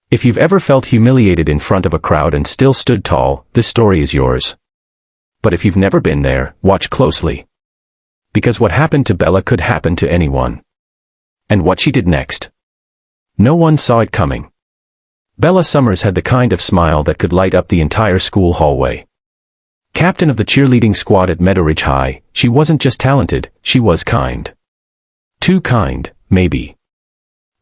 If you've ever felt humiliated in front of a crowd and still stood tall, this story is yours. But if you've never been there, watch closely. Because what happened to Bella could happen to anyone. And what she did next. No one saw it coming. Bella Summers had the kind of smile that could light up the entire school hallway. Captain of the cheerleading squad at Meadowridge High, she wasn't just talented, she was kind. Too kind, maybe.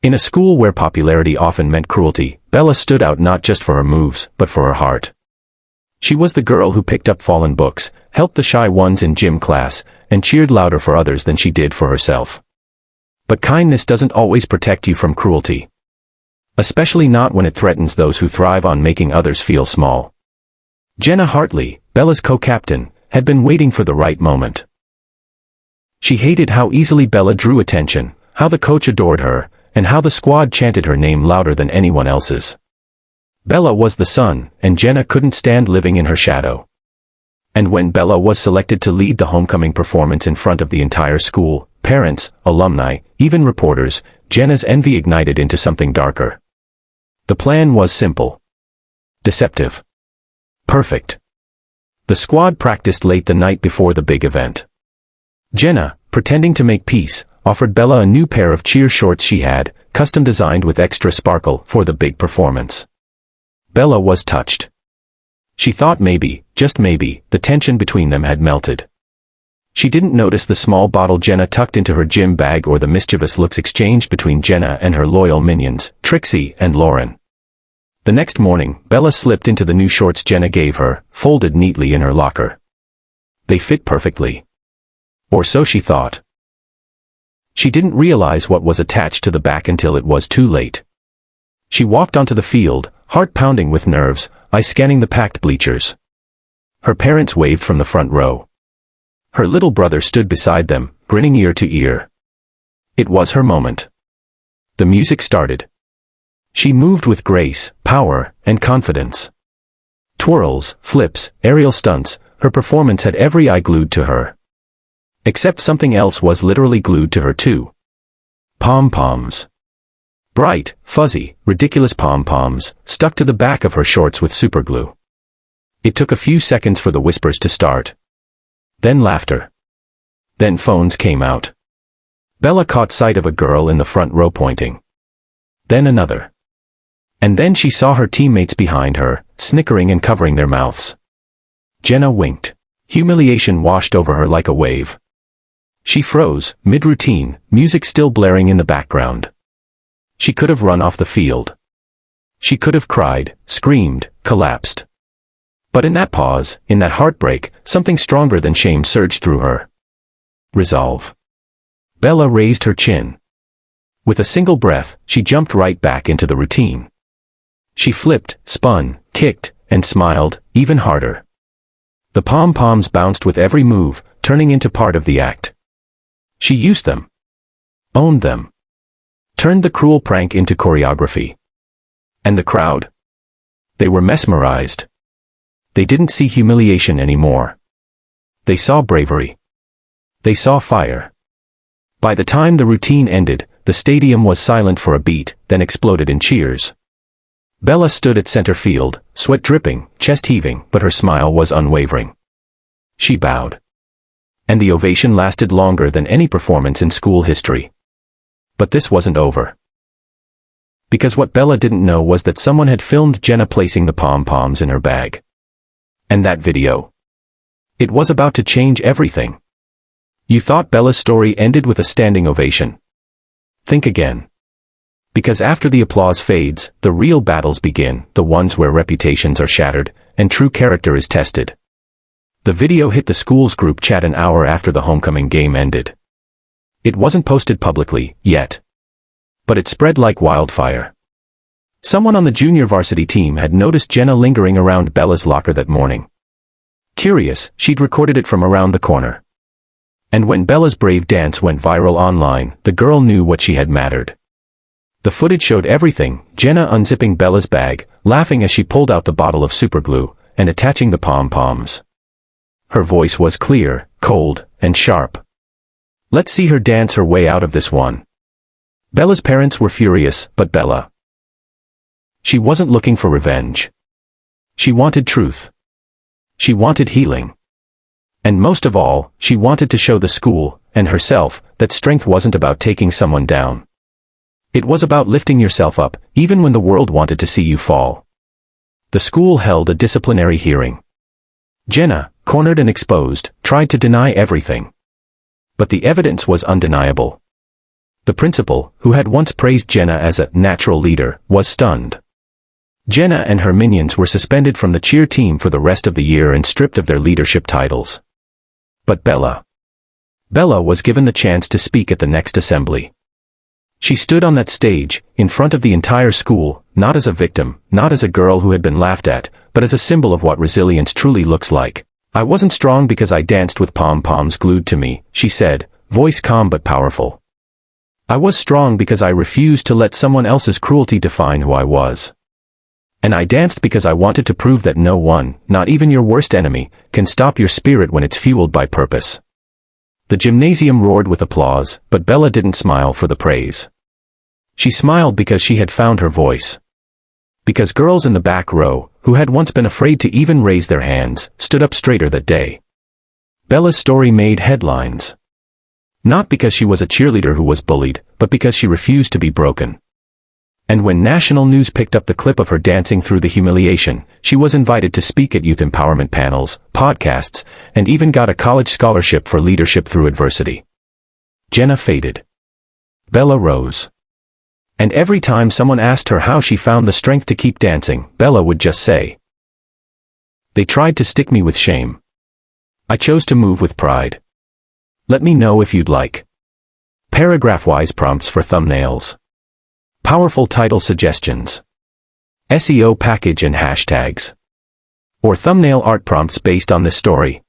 In a school where popularity often meant cruelty, Bella stood out not just for her moves, but for her heart. She was the girl who picked up fallen books, helped the shy ones in gym class, and cheered louder for others than she did for herself. But kindness doesn't always protect you from cruelty. Especially not when it threatens those who thrive on making others feel small. Jenna Hartley, Bella's co-captain, had been waiting for the right moment. She hated how easily Bella drew attention, how the coach adored her, and how the squad chanted her name louder than anyone else's. Bella was the sun, and Jenna couldn't stand living in her shadow. And when Bella was selected to lead the homecoming performance in front of the entire school, parents, alumni, even reporters, Jenna's envy ignited into something darker. The plan was simple. Deceptive. Perfect. The squad practiced late the night before the big event. Jenna, pretending to make peace, offered Bella a new pair of cheer shorts she had, custom designed with extra sparkle, for the big performance. Bella was touched. She thought maybe, just maybe, the tension between them had melted. She didn't notice the small bottle Jenna tucked into her gym bag or the mischievous looks exchanged between Jenna and her loyal minions, Trixie and Lauren. The next morning, Bella slipped into the new shorts Jenna gave her, folded neatly in her locker. They fit perfectly. Or so she thought. She didn't realize what was attached to the back until it was too late. She walked onto the field, heart pounding with nerves, eyes scanning the packed bleachers. Her parents waved from the front row. Her little brother stood beside them, grinning ear to ear. It was her moment. The music started. She moved with grace, power, and confidence. Twirls, flips, aerial stunts, her performance had every eye glued to her. Except something else was literally glued to her too. Pom Poms. Bright, fuzzy, ridiculous pom poms, stuck to the back of her shorts with superglue. It took a few seconds for the whispers to start. Then laughter. Then phones came out. Bella caught sight of a girl in the front row pointing. Then another. And then she saw her teammates behind her, snickering and covering their mouths. Jenna winked. Humiliation washed over her like a wave. She froze, mid-routine, music still blaring in the background. She could have run off the field. She could have cried, screamed, collapsed. But in that pause, in that heartbreak, something stronger than shame surged through her. Resolve. Bella raised her chin. With a single breath, she jumped right back into the routine. She flipped, spun, kicked, and smiled, even harder. The pom-poms bounced with every move, turning into part of the act. She used them. Owned them. Turned the cruel prank into choreography. And the crowd? They were mesmerized. They didn't see humiliation anymore. They saw bravery. They saw fire. By the time the routine ended, the stadium was silent for a beat, then exploded in cheers. Bella stood at center field, sweat dripping, chest heaving, but her smile was unwavering. She bowed. And the ovation lasted longer than any performance in school history. But this wasn't over. Because what Bella didn't know was that someone had filmed Jenna placing the pom-poms in her bag. And that video. It was about to change everything. You thought Bella's story ended with a standing ovation. Think again. Because after the applause fades, the real battles begin, the ones where reputations are shattered, and true character is tested. The video hit the school's group chat an hour after the homecoming game ended. It wasn't posted publicly, yet. But it spread like wildfire. Someone on the junior varsity team had noticed Jenna lingering around Bella's locker that morning. Curious, she'd recorded it from around the corner. And when Bella's brave dance went viral online, the girl knew what she had mattered. The footage showed everything, Jenna unzipping Bella's bag, laughing as she pulled out the bottle of superglue, and attaching the pom-poms. Her voice was clear, cold, and sharp. Let's see her dance her way out of this one. Bella's parents were furious, but Bella. She wasn't looking for revenge. She wanted truth. She wanted healing. And most of all, she wanted to show the school, and herself, that strength wasn't about taking someone down. It was about lifting yourself up, even when the world wanted to see you fall. The school held a disciplinary hearing. Jenna, cornered and exposed, tried to deny everything. But the evidence was undeniable. The principal, who had once praised Jenna as a natural leader, was stunned. Jenna and her minions were suspended from the cheer team for the rest of the year and stripped of their leadership titles. But Bella was given the chance to speak at the next assembly. She stood on that stage, in front of the entire school, not as a victim, not as a girl who had been laughed at, but as a symbol of what resilience truly looks like. "I wasn't strong because I danced with Pom Poms glued to me," she said, voice calm but powerful. "I was strong because I refused to let someone else's cruelty define who I was. And I danced because I wanted to prove that no one, not even your worst enemy, can stop your spirit when it's fueled by purpose." The gymnasium roared with applause, but Bella didn't smile for the praise. She smiled because she had found her voice. Because girls in the back row, who had once been afraid to even raise their hands, stood up straighter that day. Bella's story made headlines. Not because she was a cheerleader who was bullied, but because she refused to be broken. And when national news picked up the clip of her dancing through the humiliation, she was invited to speak at youth empowerment panels, podcasts, and even got a college scholarship for leadership through adversity. Jenna faded. Bella rose. And every time someone asked her how she found the strength to keep dancing, Bella would just say, "They tried to stick me with shame. I chose to move with pride. Let me know if you'd like." Paragraph-wise prompts for thumbnails. Powerful title suggestions. SEO package and hashtags. Or thumbnail art prompts based on this story.